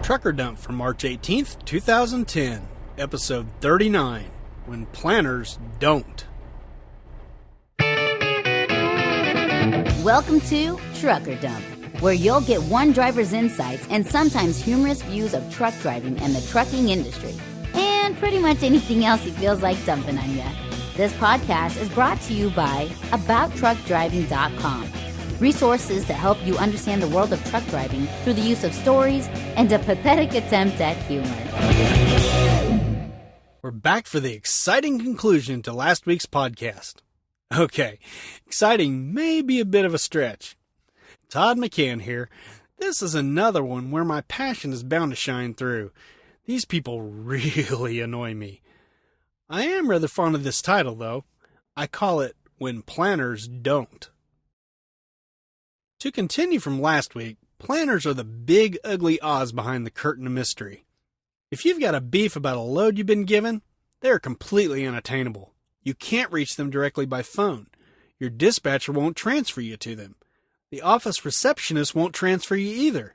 Trucker Dump for March 18th, 2010, episode 39, When Planners Don't. Welcome to Trucker Dump, where you'll get one driver's insights and sometimes humorous views of truck driving and the trucking industry, and pretty much anything else he feels like dumping on you. This podcast is brought to you by AboutTruckDriving.com. Resources that help you understand the world of truck driving through the use of stories and a pathetic attempt at humor. We're back for the exciting conclusion to last week's podcast. Okay, exciting may be a bit of a stretch. Todd McCann here. This is another one where my passion is bound to shine through. These people really annoy me. I am rather fond of this title, though. I call it When Planners Don't. To continue from last week, planners are the big, ugly Oz behind the curtain of mystery. If you've got a beef about a load you've been given, they're completely unattainable. You can't reach them directly by phone. Your dispatcher won't transfer you to them. The office receptionist won't transfer you either.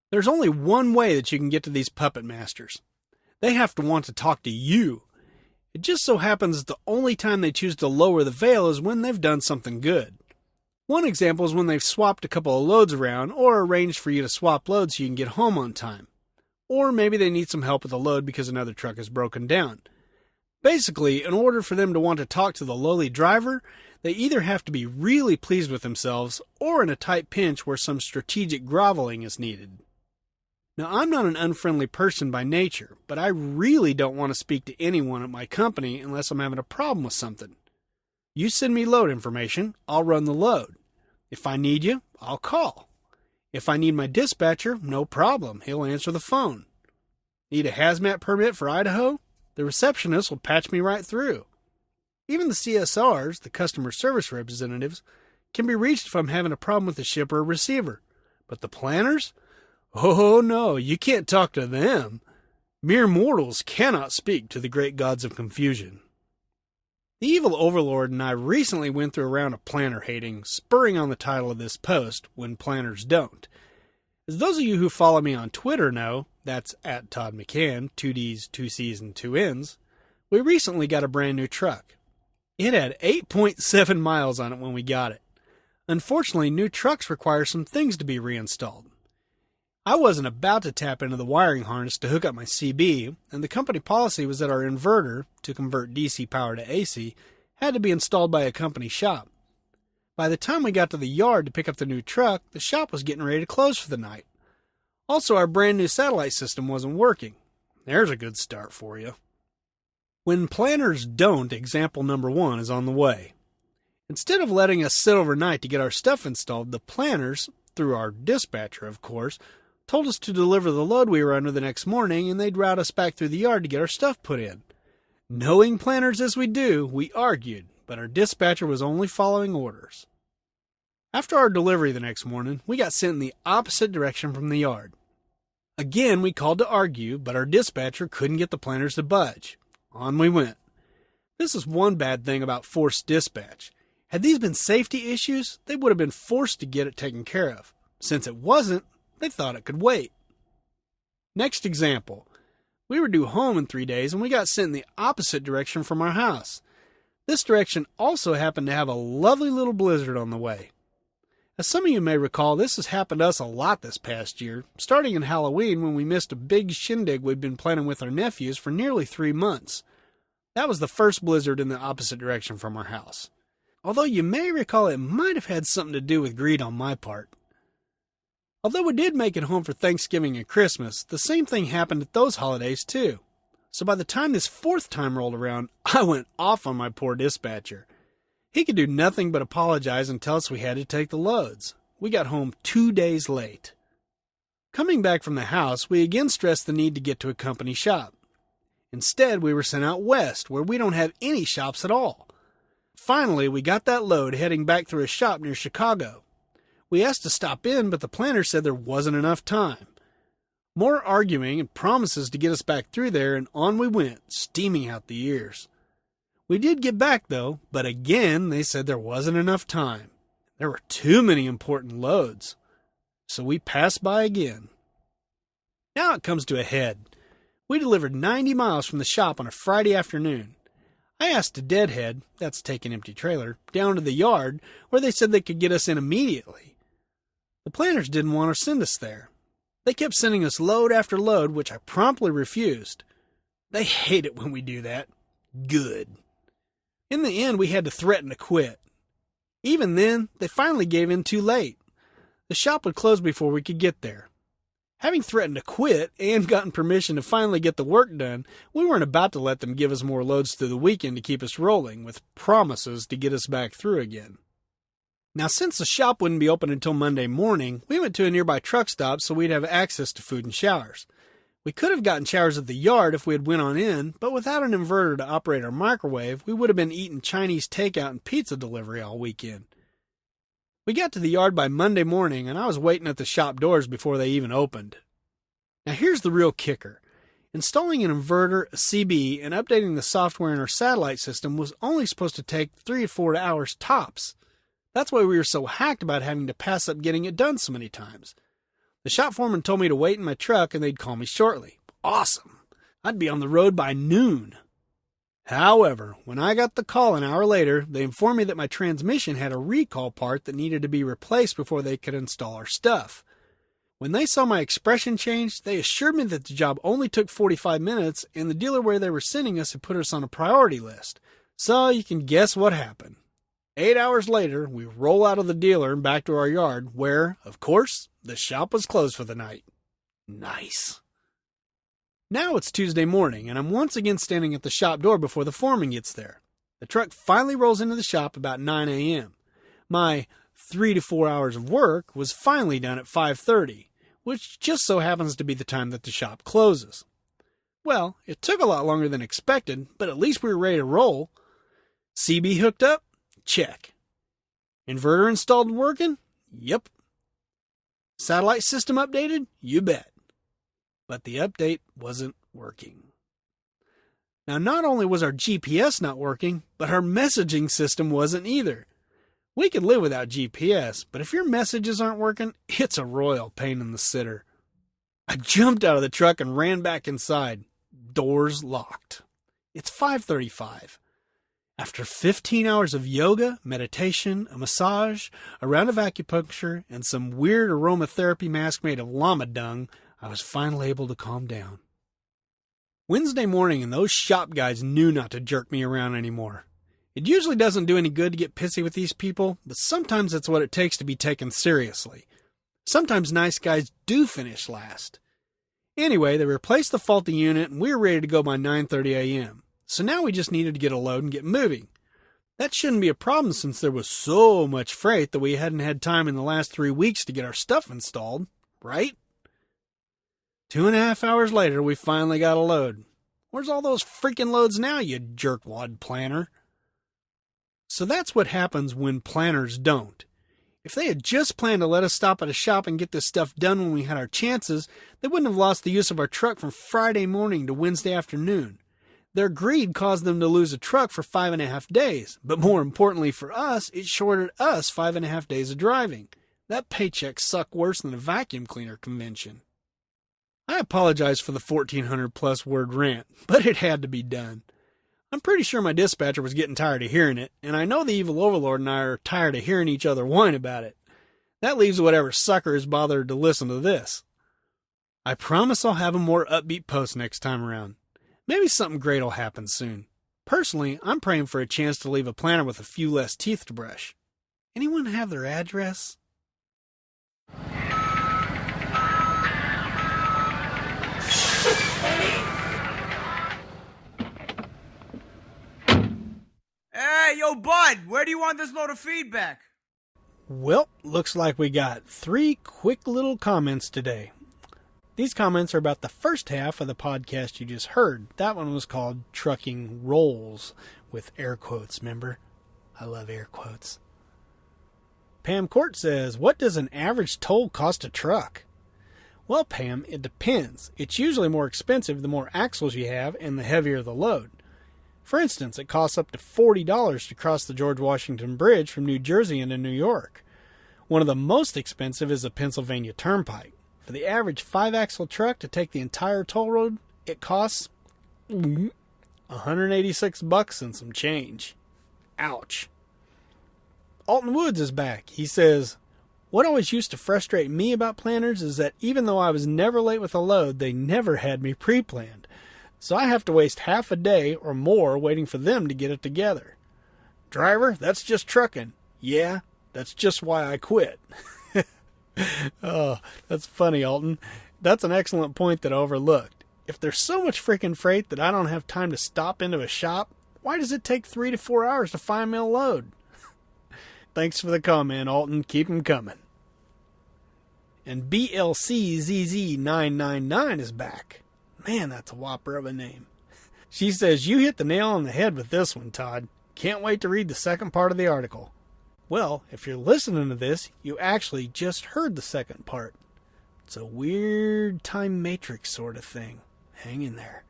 There's only one way that you can get to these puppet masters. They have to want to talk to you. It just so happens that the only time they choose to lower the veil is when they've done something good. One example is when they've swapped a couple of loads around or arranged for you to swap loads so you can get home on time. Or maybe they need some help with a load because another truck is broken down. Basically, in order for them to want to talk to the lowly driver, they either have to be really pleased with themselves or in a tight pinch where some strategic groveling is needed. Now, I'm not an unfriendly person by nature, but I really don't want to speak to anyone at my company unless I'm having a problem with something. You send me load information, I'll run the load. If I need you, I'll call. If I need my dispatcher, no problem, he'll answer the phone. Need a hazmat permit for Idaho? The receptionist will patch me right through. Even the CSRs, the customer service representatives, can be reached if I'm having a problem with the shipper or receiver. But the planners? Oh no, you can't talk to them. Mere mortals cannot speak to the great gods of confusion. The evil overlord and I recently went through a round of planner hating, spurring on the title of this post, When Planners Don't. As those of you who follow me on Twitter know, that's at Todd McCann, 2 Ds, 2 Cs, and 2 Ns, we recently got a brand new truck. It had 8.7 miles on it when we got it. Unfortunately, new trucks require some things to be reinstalled. I wasn't about to tap into the wiring harness to hook up my CB, and the company policy was that our inverter, to convert DC power to AC, had to be installed by a company shop. By the time we got to the yard to pick up the new truck, the shop was getting ready to close for the night. Also, our brand new satellite system wasn't working. There's a good start for you. When planners don't, example number 1 is on the way. Instead of letting us sit overnight to get our stuff installed, the planners, through our dispatcher of course, told us to deliver the load we were under the next morning, and they'd route us back through the yard to get our stuff put in. Knowing planners as we do, we argued, but our dispatcher was only following orders. After our delivery the next morning, we got sent in the opposite direction from the yard. Again, we called to argue, but our dispatcher couldn't get the planners to budge. On we went. This is one bad thing about forced dispatch. Had these been safety issues, they would have been forced to get it taken care of. Since it wasn't, they thought it could wait. Next example. We were due home in 3 days and we got sent in the opposite direction from our house. This direction also happened to have a lovely little blizzard on the way. As some of you may recall, this has happened to us a lot this past year, starting in Halloween when we missed a big shindig we'd been planning with our nephews for nearly 3 months. That was the first blizzard in the opposite direction from our house. Although you may recall it might have had something to do with greed on my part. Although we did make it home for Thanksgiving and Christmas, the same thing happened at those holidays too. So by the time this 4th time rolled around, I went off on my poor dispatcher. He could do nothing but apologize and tell us we had to take the loads. We got home 2 days late. Coming back from the house, we again stressed the need to get to a company shop. Instead, we were sent out west, where we don't have any shops at all. Finally, we got that load heading back through a shop near Chicago. We asked to stop in, but the planner said there wasn't enough time. More arguing and promises to get us back through there, and on we went, steaming out the ears. We did get back, though, but again they said there wasn't enough time. There were too many important loads. So we passed by again. Now it comes to a head. We delivered 90 miles from the shop on a Friday afternoon. I asked a deadhead, that's take an empty trailer, down to the yard where they said they could get us in immediately. The planners didn't want to send us there. They kept sending us load after load, which I promptly refused. They hate it when we do that. Good. In the end, we had to threaten to quit. Even then, they finally gave in too late. The shop would close before we could get there. Having threatened to quit and gotten permission to finally get the work done, we weren't about to let them give us more loads through the weekend to keep us rolling, with promises to get us back through again. Now, since the shop wouldn't be open until Monday morning, we went to a nearby truck stop so we'd have access to food and showers. We could have gotten showers at the yard if we had went on in, but without an inverter to operate our microwave, we would have been eating Chinese takeout and pizza delivery all weekend. We got to the yard by Monday morning, and I was waiting at the shop doors before they even opened. Now here's the real kicker. Installing an inverter, a CB, and updating the software in our satellite system was only supposed to take 3 to 4 hours tops. That's why we were so hacked about having to pass up getting it done so many times. The shop foreman told me to wait in my truck and they'd call me shortly. Awesome! I'd be on the road by noon. However, when I got the call an hour later, they informed me that my transmission had a recall part that needed to be replaced before they could install our stuff. When they saw my expression change, they assured me that the job only took 45 minutes and the dealer where they were sending us had put us on a priority list. So you can guess what happened. 8 hours later, we roll out of the dealer and back to our yard where, of course, the shop was closed for the night. Nice. Now it's Tuesday morning, and I'm once again standing at the shop door before the foreman gets there. The truck finally rolls into the shop about 9 a.m. My 3 to 4 hours of work was finally done at 5:30, which just so happens to be the time that the shop closes. Well, it took a lot longer than expected, but at least we were ready to roll. CB hooked up? Check. Inverter installed and working? Yep. Satellite system updated? You bet. But the update wasn't working. Now, not only was our GPS not working, but our messaging system wasn't either. We could live without GPS, but if your messages aren't working, it's a royal pain in the sitter. I jumped out of the truck and ran back inside. Doors locked. It's 5:35. After 15 hours of yoga, meditation, a massage, a round of acupuncture, and some weird aromatherapy mask made of llama dung, I was finally able to calm down. Wednesday morning, and those shop guys knew not to jerk me around anymore. It usually doesn't do any good to get pissy with these people, but sometimes it's what it takes to be taken seriously. Sometimes nice guys do finish last. Anyway, they replaced the faulty unit, and we were ready to go by 9:30 a.m. So now we just needed to get a load and get moving. That shouldn't be a problem since there was so much freight that we hadn't had time in the last 3 weeks to get our stuff installed, right? 2.5 hours later, we finally got a load. Where's all those freaking loads now, you jerkwad planner? So that's what happens when planners don't. If they had just planned to let us stop at a shop and get this stuff done when we had our chances, they wouldn't have lost the use of our truck from Friday morning to Wednesday afternoon. Their greed caused them to lose a truck for 5.5 days, but more importantly for us, it shorted us 5.5 days of driving. That paycheck sucked worse than a vacuum cleaner convention. I apologize for the 1,400 plus word rant, but it had to be done. I'm pretty sure my dispatcher was getting tired of hearing it, and I know the evil overlord and I are tired of hearing each other whine about it. That leaves whatever sucker has bothered to listen to this. I promise I'll have a more upbeat post next time around. Maybe something great will happen soon. Personally, I'm praying for a chance to leave a planner with a few less teeth to brush. Anyone have their address? Hey, yo, bud, where do you want this load of feedback? Well, looks like we got 3 quick little comments today. These comments are about the first half of the podcast you just heard. That one was called Trucking Rolls, with air quotes, remember? I love air quotes. Pam Court says, what does an average toll cost a truck? Well, Pam, it depends. It's usually more expensive the more axles you have and the heavier the load. For instance, it costs up to $40 to cross the George Washington Bridge from New Jersey into New York. One of the most expensive is the Pennsylvania Turnpike. For the average 5-axle truck to take the entire toll road, it costs $186 and some change. Ouch. Alton Woods is back. He says, "What always used to frustrate me about planners is that even though I was never late with a load, they never had me pre-planned. So I have to waste half a day or more waiting for them to get it together. Driver, that's just trucking. Yeah, that's just why I quit." Oh, that's funny, Alton. That's an excellent point that I overlooked. If there's so much freaking freight that I don't have time to stop into a shop, why does it take 3 to 4 hours to find me a load? Thanks for the comment, Alton. Keep 'em coming. And BLCZZ999 is back. Man, that's a whopper of a name. She says, "You hit the nail on the head with this one, Todd. Can't wait to read the second part of the article." Well, if you're listening to this, you actually just heard the second part. It's a weird time matrix sort of thing. Hang in there.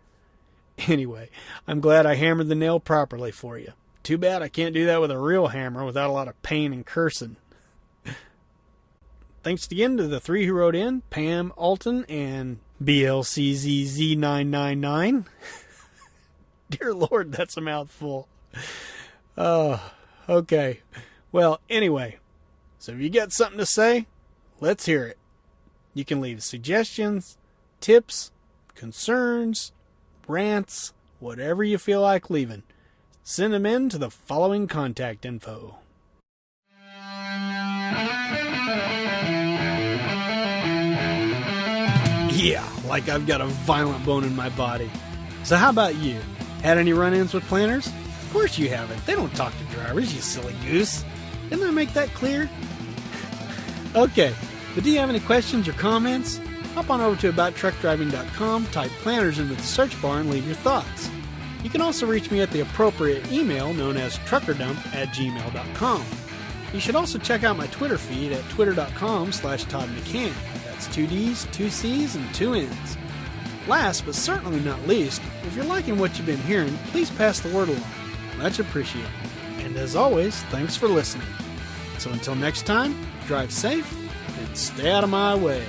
Anyway, I'm glad I hammered the nail properly for you. Too bad I can't do that with a real hammer without a lot of pain and cursing. Thanks again to the three who wrote in, Pam, Alton, and BLCZZ999. Dear Lord, that's a mouthful. Oh, okay. Well, anyway, so if you got something to say, let's hear it. You can leave suggestions, tips, concerns, rants, whatever you feel like leaving. Send them in to the following contact info. Yeah, like I've got a violent bone in my body. So how about you? Had any run-ins with planners? Of course you haven't. They don't talk to drivers, you silly goose. Didn't I make that clear? Okay, but do you have any questions or comments? Hop on over to abouttruckdriving.com, type planners into the search bar, and leave your thoughts. You can also reach me at the appropriate email known as truckerdump@gmail.com. You should also check out my Twitter feed at twitter.com/ToddMcCann. That's 2 D's, 2 C's, and 2 N's. Last but certainly not least, if you're liking what you've been hearing, please pass the word along. Much appreciated. And as always, thanks for listening. So until next time, drive safe and stay out of my way.